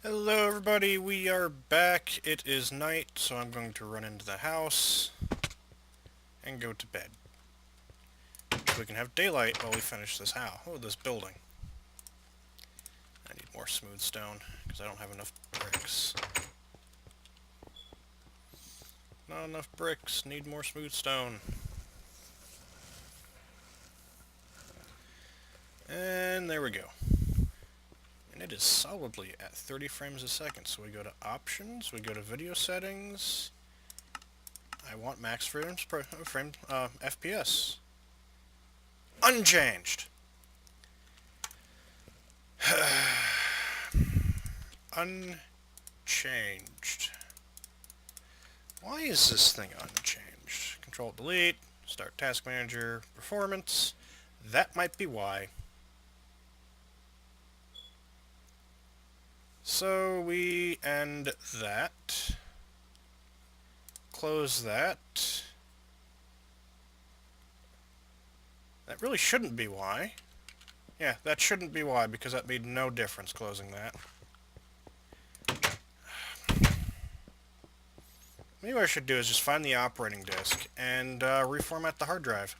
Hello everybody, we are back. It is night, so I'm going to run into the house and go to bed. So we can have daylight while we finish this house. Oh, this building. I need more smooth stone, because I don't have enough bricks. Not enough bricks, need more smooth stone. And there we go. And it is solidly at 30 frames a second, so we go to options, we go to video settings. I want max FPS. Unchanged. Unchanged. Why is this thing unchanged? Control delete, start task manager, performance. That might be why. So we end that. Close that. That really shouldn't be why. Yeah, that shouldn't be why, because that made no difference closing that. Maybe what I should do is just find the operating disk and reformat the hard drive.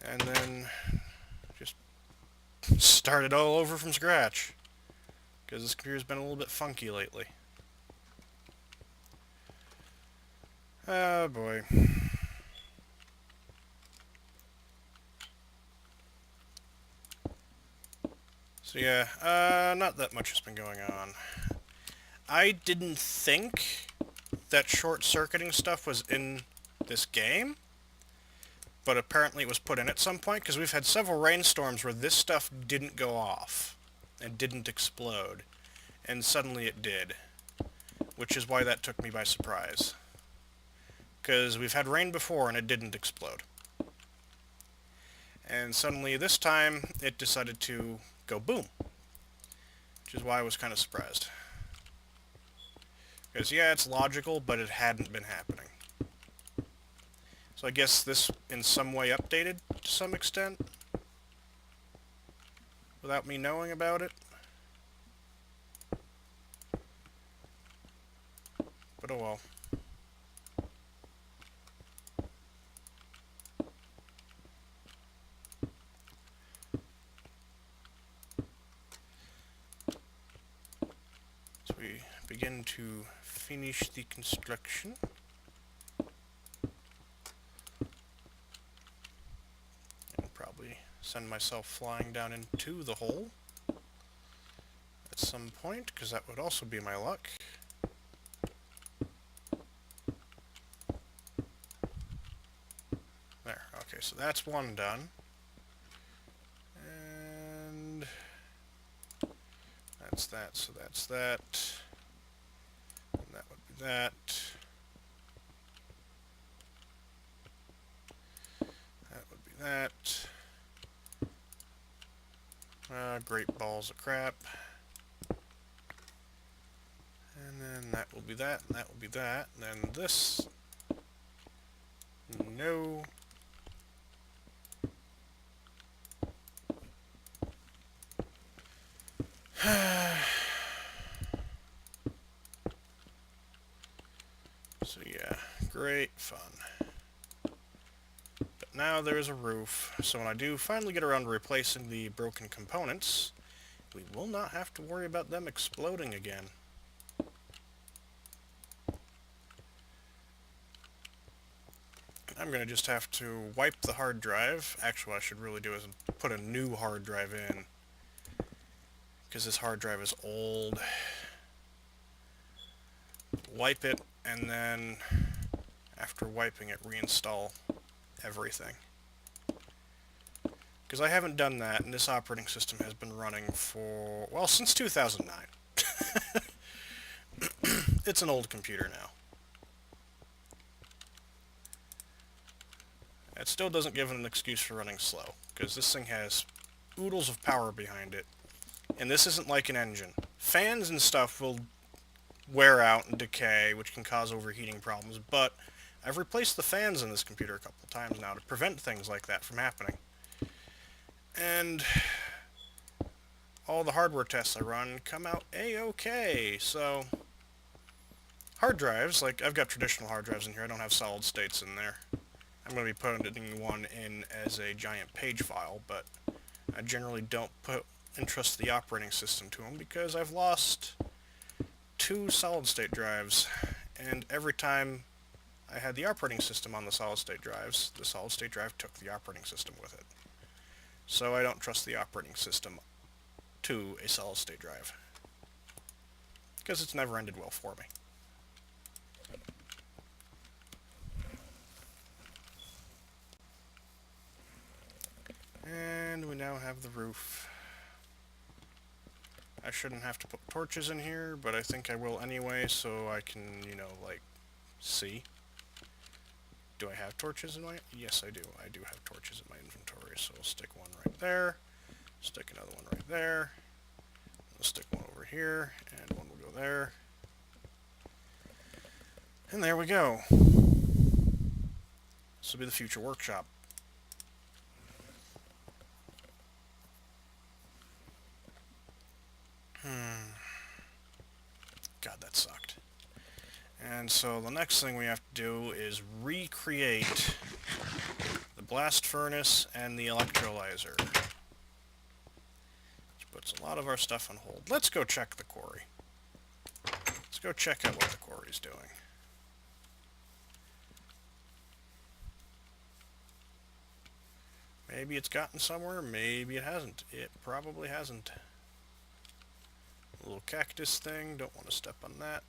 And then just start it all over from scratch. Because this computer's been a little bit funky lately. Oh boy. So yeah, not that much has been going on. I didn't think that short-circuiting stuff was in this game, but apparently it was put in at some point, because we've had several rainstorms where this stuff didn't go off and didn't explode, and suddenly it did, which is why that took me by surprise. Because we've had rain before and it didn't explode. And suddenly this time it decided to go boom, which is why I was kind of surprised. Because yeah, it's logical, but it hadn't been happening. So I guess this in some way updated to some extent, without me knowing about it. But oh well. So we begin to finish the construction. And probably send myself flying down into the hole at some point, because that would also be my luck. There, okay, so that's one done. And that's that, so that's that. And that would be that. That would be that. Great balls of crap. And then that will be that, and that will be that. And then this. No. So yeah, great fun. But now there is a roof, so when I do finally get around to replacing the broken components, we will not have to worry about them exploding again. I'm going to just have to wipe the hard drive. Actually, what I should really do is put a new hard drive in, because this hard drive is old. Wipe it, and then after wiping it, reinstall everything. Because I haven't done that, and this operating system has been running for, well, since 2009. It's an old computer now. It still doesn't give it an excuse for running slow, because this thing has oodles of power behind it, and this isn't like an engine. Fans and stuff will wear out and decay, which can cause overheating problems, but I've replaced the fans in this computer a couple of times now to prevent things like that from happening. And all the hardware tests I run come out A-okay. So, hard drives, like I've got traditional hard drives in here, I don't have solid states in there. I'm going to be putting one in as a giant page file, but I generally don't entrust the operating system to them because I've lost 2 solid state drives, and every time I had the operating system on the solid state drives, the solid state drive took the operating system with it. So I don't trust the operating system to a solid state drive because it's never ended well for me. And we now have the roof. I shouldn't have to put torches in here, but I think I will anyway, so I can, you know, like, see. Do I have torches in my... Yes, I do. I do have torches in my inventory, so I'll stick one right there, stick another one right there, I'll stick one over here, and one will go there. And there we go. This will be the future workshop. God, that sucked. And so the next thing we have to do is recreate the blast furnace and the electrolyzer. Which puts a lot of our stuff on hold. Let's go check the quarry. Let's go check out what the quarry's doing. Maybe it's gotten somewhere, maybe it hasn't. It probably hasn't. A little cactus thing, don't want to step on that.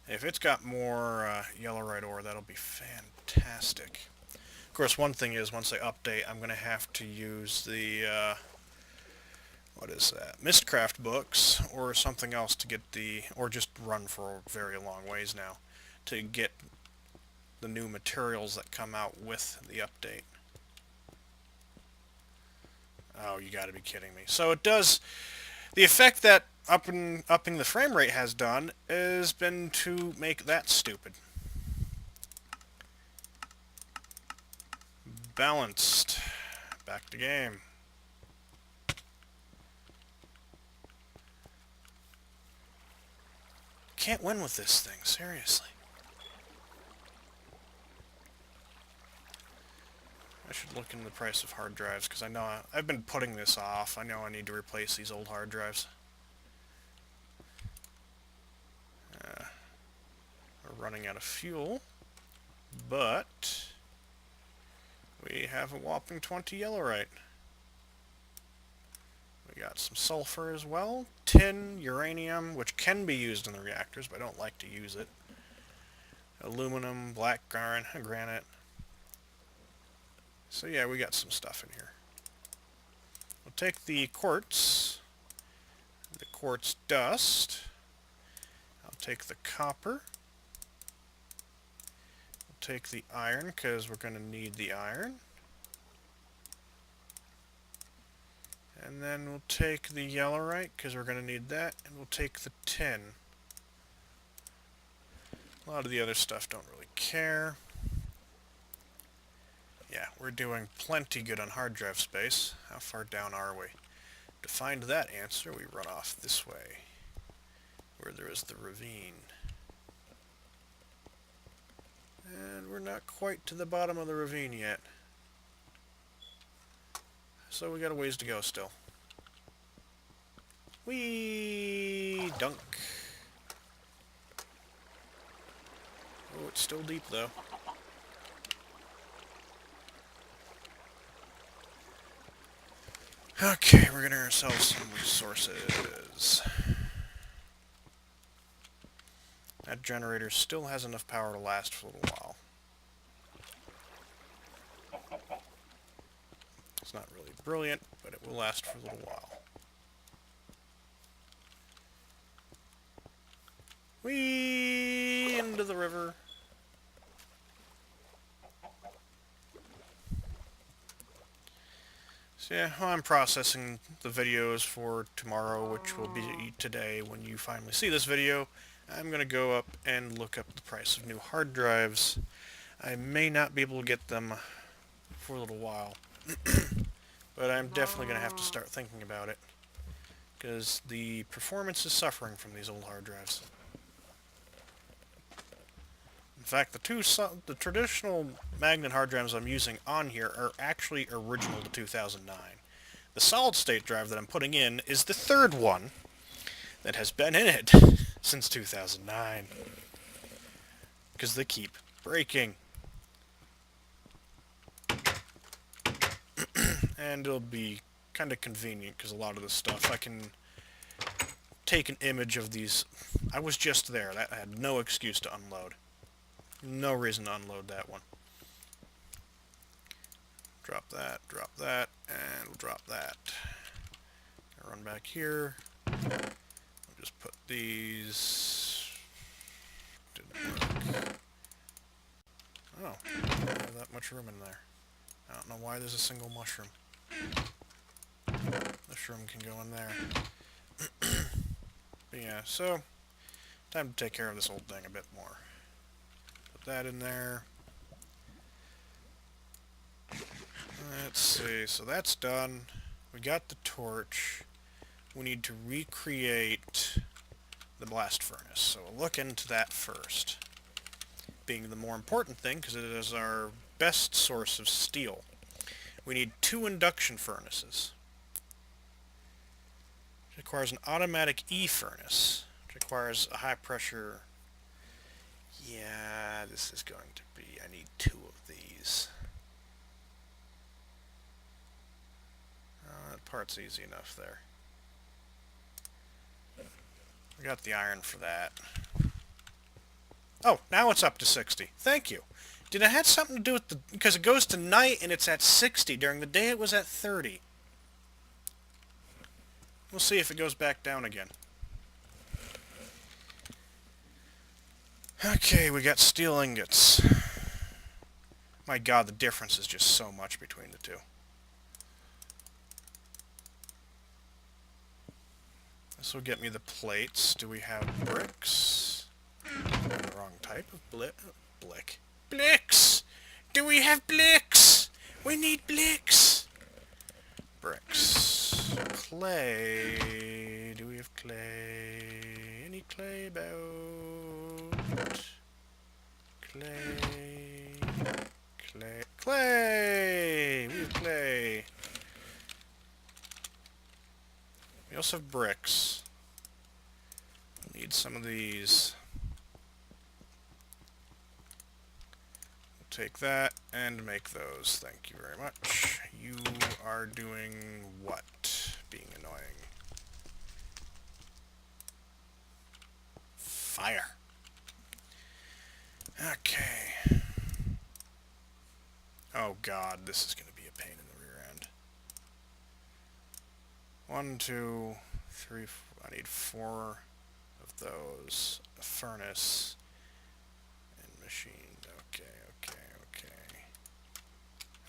If it's got more yellowite ore, that'll be fantastic. Of course, one thing is, once I update, I'm going to have to use the, what is that, Mistcraft books, or something else to get the, or just run for a very long ways now, to get the new materials that come out with the update. Oh, you gotta be kidding me. So it does... The effect that upping the frame rate has done has been to make that stupid. Balanced. Back to game. Can't win with this thing, seriously. I should look into the price of hard drives, because I know I've been putting this off. I know I need to replace these old hard drives. We're running out of fuel, but we have a whopping 20 yellowite. We got some sulfur as well, tin, uranium, which can be used in the reactors, but I don't like to use it. Aluminum, black granite. So yeah, we got some stuff in here. We'll take the quartz dust. I'll take the copper. We'll take the iron, because we're going to need the iron. And then we'll take the yellowite, because we're going to need that. And we'll take the tin. A lot of the other stuff don't really care. Yeah, we're doing plenty good on hard drive space. How far down are we? To find that answer, we run off this way, where there is the ravine. And we're not quite to the bottom of the ravine yet. So we got a ways to go still. Whee! Dunk! Oh, it's still deep though. Okay, we're getting ourselves some resources. That generator still has enough power to last for a little while. It's not really brilliant, but it will last for a little while. Whee! Into the river. So yeah, well, I'm processing the videos for tomorrow, which will be today when you finally see this video. I'm going to go up and look up the price of new hard drives. I may not be able to get them for a little while. But I'm definitely going to have to start thinking about it, because the performance is suffering from these old hard drives. In fact, the traditional magnet hard drives I'm using on here are actually original to 2009. The solid-state drive that I'm putting in is the third one that has been in it since 2009. Because they keep breaking. And it'll be kind of convenient, because a lot of this stuff I can take an image of these. I was just there. That had no excuse to unload. No reason to unload that one. Drop that, and we'll drop that. I'll run back here. I'll just put these... Didn't work. Oh, I don't have that much room in there. I don't know why there's a single mushroom. Mushroom can go in there. But yeah, so, time to take care of this old thing a bit more. Put that in there. Let's see, so that's done. We got the torch. We need to recreate the blast furnace, so we'll look into that first. Being the more important thing, because it is our best source of steel. We need 2 induction furnaces. It requires an automatic E-furnace, which requires a high pressure... Yeah, this is going to be... I need 2 of these. That part's easy enough there. We got the iron for that. Oh, now it's up to 60. Thank you. Did it have something to do with the... Because it goes to night and it's at 60. During the day it was at 30. We'll see if it goes back down again. Okay, we got steel ingots. My god, the difference is just so much between the two. This will get me the plates. Do we have bricks? The wrong type of blick. Blicks! Do we have blicks? We need blicks! Bricks. Clay. Do we have clay? Any clay about? Clay. Clay. Clay! We have clay. We also have bricks. We need some of these. We'll take that and make those. Thank you very much. You are doing what? Being annoying. Fire. Okay. Oh god, this is going to be a pain in the rear end. 1, 2, 3, 4. I need 4 of those. A furnace and machine. Okay.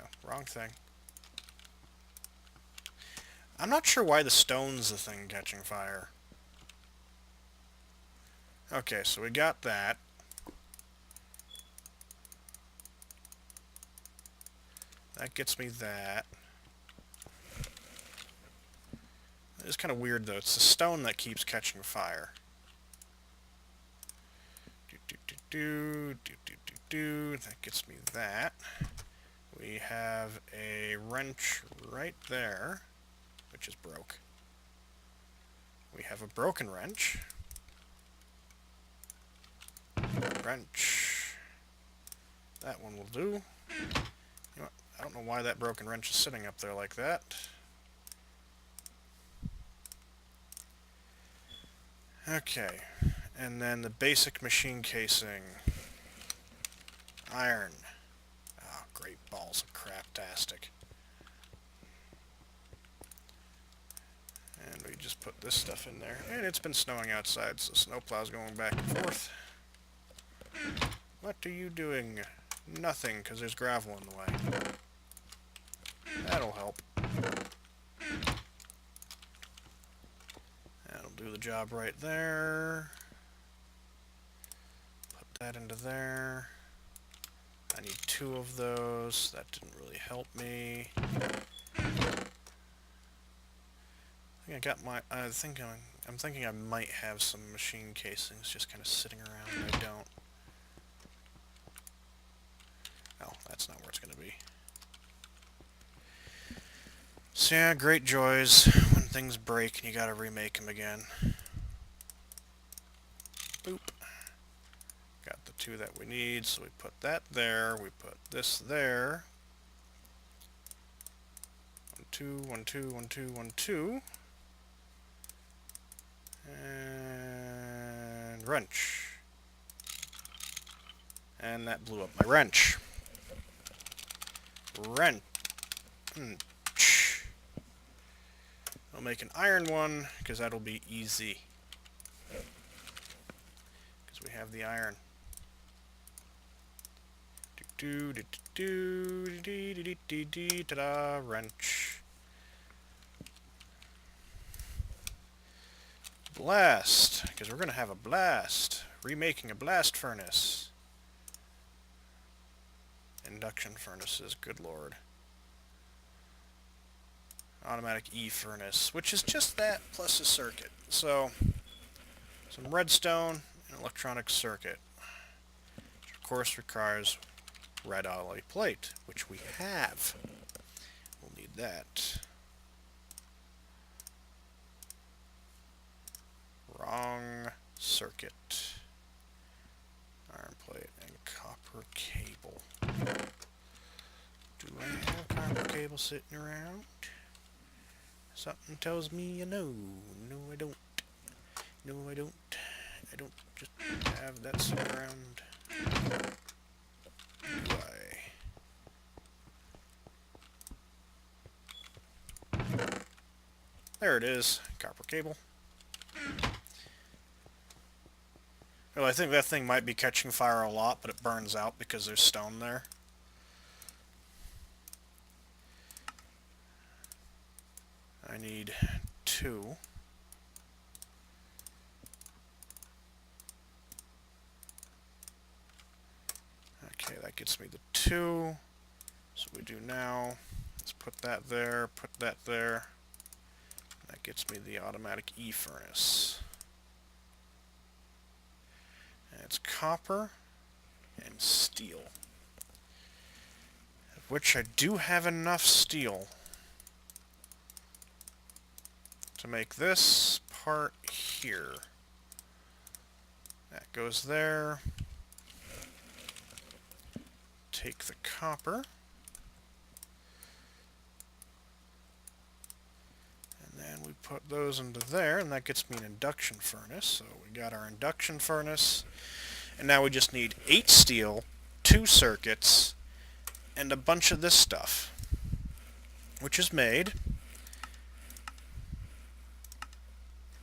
Oh, wrong thing. I'm not sure why the stone's the thing catching fire. Okay, so we got that. That gets me that. It's kind of weird, though. It's the stone that keeps catching fire. That gets me that. We have a wrench right there, which is broke. We have a broken wrench. Wrench. That one will do. You know what? I don't know why that broken wrench is sitting up there like that. Okay, and then the basic machine casing. Iron. Oh, great balls of craptastic. And we just put this stuff in there. And it's been snowing outside, so snowplow's going back and forth. What are you doing? Nothing, because there's gravel in the way. That'll help. That'll do the job right there. Put that into there. I need 2 of those. That didn't really help me. I think I got my. I'm thinking I might have some machine casings just kind of sitting around, and I don't. Oh, that's not where it's going to be. So yeah, great joys when things break and you gotta remake them again. Boop. Got the two that we need, so we put that there, we put this there. 1, 2, 1, 2, 1, 2, 1, 2. And wrench. And that blew up my wrench. Wrench. I'll make an iron one, because that'll be easy. Because we have the iron. Ta-da, wrench. Blast, because we're going to have a blast. Remaking a blast furnace. Induction furnaces, good lord. Automatic E-furnace, which is just that plus a circuit. So, some redstone and electronic circuit. Which of course requires red alloy plate, which we have. We'll need that. Wrong circuit. Iron plate and copper cable. Do I have copper cable sitting around? Something tells me no. No, I don't. No, I don't. I don't just have that sitting around. Do I? There it is. Copper cable. Well, I think that thing might be catching fire a lot, but it burns out because there's stone there. I need 2. Okay, that gets me the 2. So we do now, let's put that there, put that there. That gets me the automatic E-furnace. And it's copper and steel. Of which I do have enough steel to make this part here. That goes there. Take the copper. And then we put those into there, and that gets me an induction furnace. So we got our induction furnace. And now we just need 8 steel, 2 circuits, and a bunch of this stuff. Which is made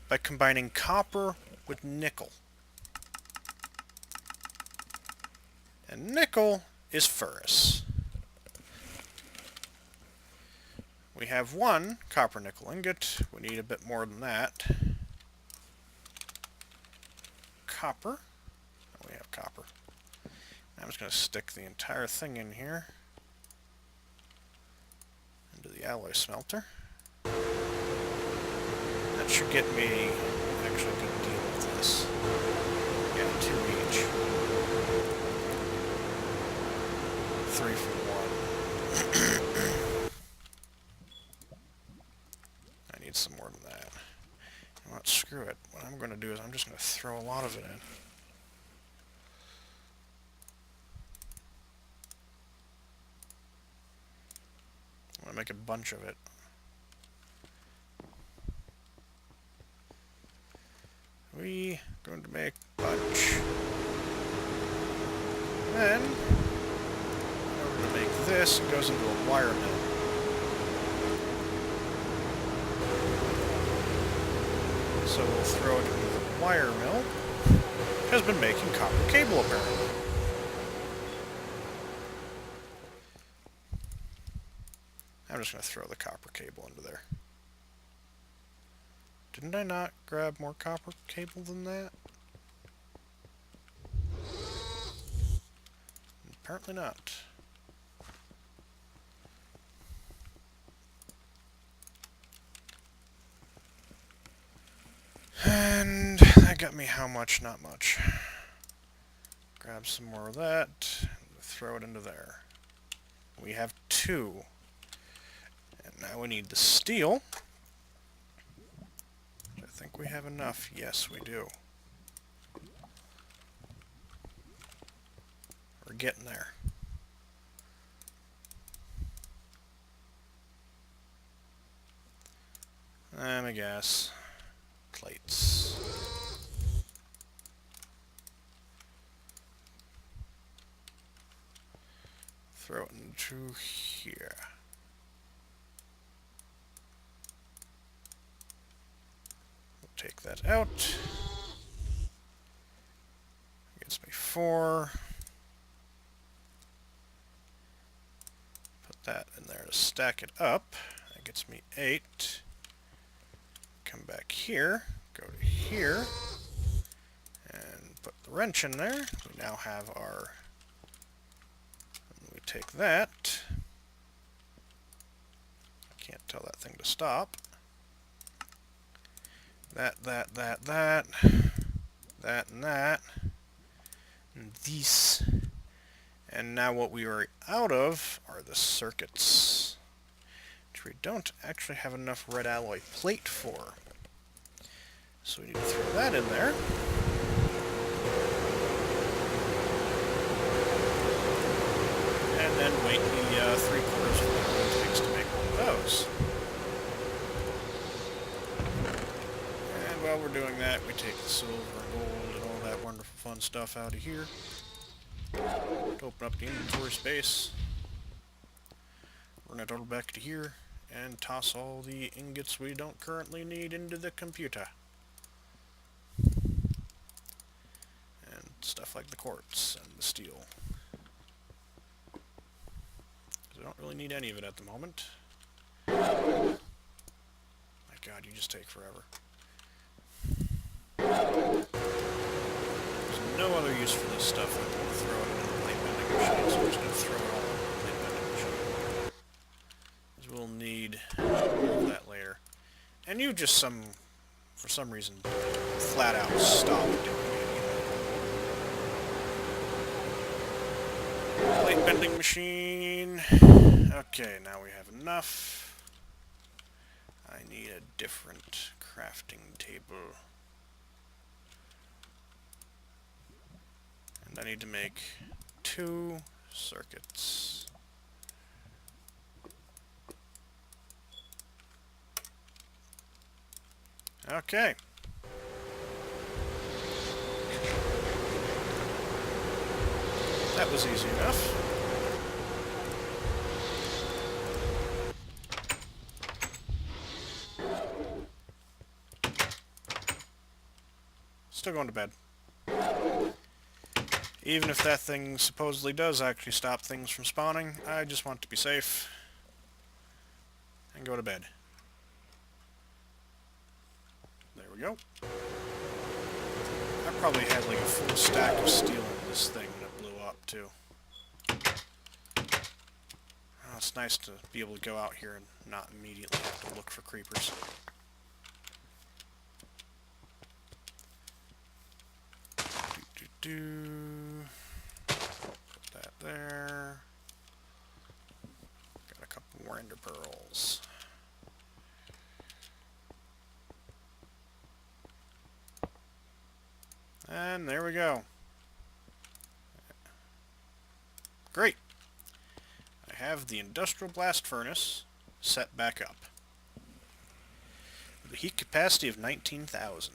by combining copper with nickel. And nickel is ferrous. We have 1 copper nickel ingot. We need a bit more than that. Copper. Oh, we have copper. I'm just going to stick the entire thing in here. Into the alloy smelter. That should get me actually a good deal with this. Yeah, 2 each. 3 for 1. I need some more than that. You know what? Screw it. What I'm going to do is I'm just going to throw a lot of it in. I'm going to make a bunch of it. We're going to make a bunch. Then, in order to make this, it goes into a wire mill. So we'll throw it into the wire mill. It has been making copper cable, apparently. I'm just going to throw the copper cable into there. Didn't I not grab more copper cable than that? Apparently not. got me how much? Not much. Grab some more of that, throw it into there. We have 2. And now we need the steel. I think we have enough. Yes, we do. We're getting there. And I guess plates. Throw it into here. We'll take that out. Gets me 4. Put that in there to stack it up. That gets me 8. Come back here, go to here, and put the wrench in there. We now have our... We take that. I can't tell that thing to stop. That, and that. And these. And now what we are out of are the circuits, which we don't actually have enough red alloy plate for. So we need to throw that in there. And then wait the 3/4 of what it takes to make one of those. And while we're doing that, we take the silver and gold and all that wonderful fun stuff out of here to open up the inventory space. We're going to total back to here and toss all the ingots we don't currently need into the computer. And stuff like the quartz and the steel. I don't really need any of it at the moment. My God, you just take forever. There's no other use for this stuff than to throw it into the plate bending machine, so we're just going to throw it all into the plate bending machine. Because we'll need all of that later. And you just for some reason, flat out stop doing it. Plate bending machine. Okay, now we have enough. I need a different crafting table. And I need to make 2 circuits. Okay. That was easy enough. Still going to bed. Even if that thing supposedly does actually stop things from spawning, I just want to be safe and go to bed. There we go. I probably had like a full stack of steel in this thing when it blew up too. Oh, it's nice to be able to go out here and not immediately have to look for creepers. Put that there. Got a couple more ender pearls. And there we go. Great. I have the industrial blast furnace set back up with a heat capacity of 19,000.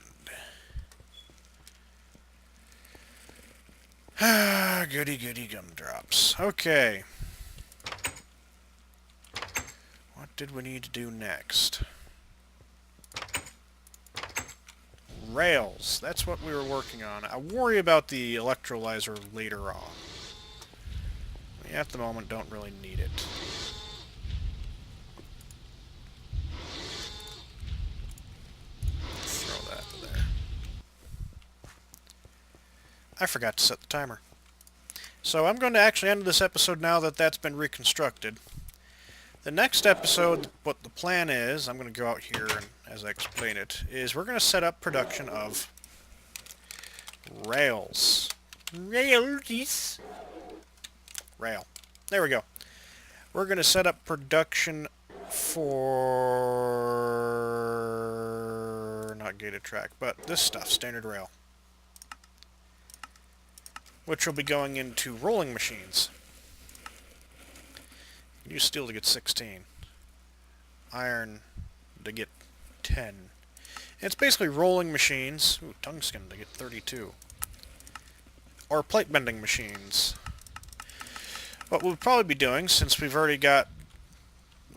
Ah, goody goody gumdrops. Okay. What did we need to do next? Rails. That's what we were working on. I worry about the electrolyzer later on. At the moment, don't really need it. Throw that there. I forgot to set the timer. So I'm going to actually end this episode now that that's been reconstructed. The next episode, what the plan is, I'm going to go out here and as I explain it, is we're going to set up production of rails. Rails. Rail. There we go. We're going to set up production for... not gated track, but this stuff, standard rail. Which will be going into rolling machines. Use steel to get 16. Iron to get 10. It's basically rolling machines. Ooh, tungsten to get 32. Or plate bending machines. What we'll probably be doing, since we've already got...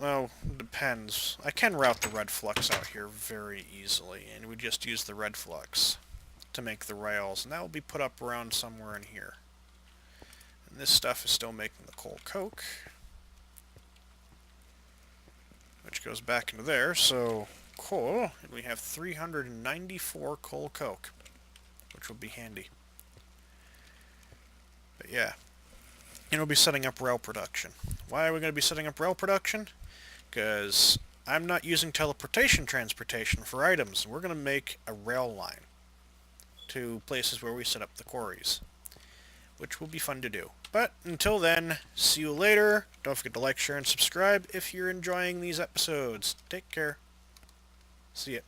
well, depends. I can route the red flux out here very easily, and we just use the red flux to make the rails, and that will be put up around somewhere in here. And this stuff is still making the coal coke, which goes back into there, so coal, and we have 394 coal coke, which will be handy. But yeah. And we'll be setting up rail production. Why are we going to be setting up rail production? Because I'm not using teleportation transportation for items. We're going to make a rail line to places where we set up the quarries, which will be fun to do. But until then, see you later. Don't forget to like, share, and subscribe if you're enjoying these episodes. Take care. See ya.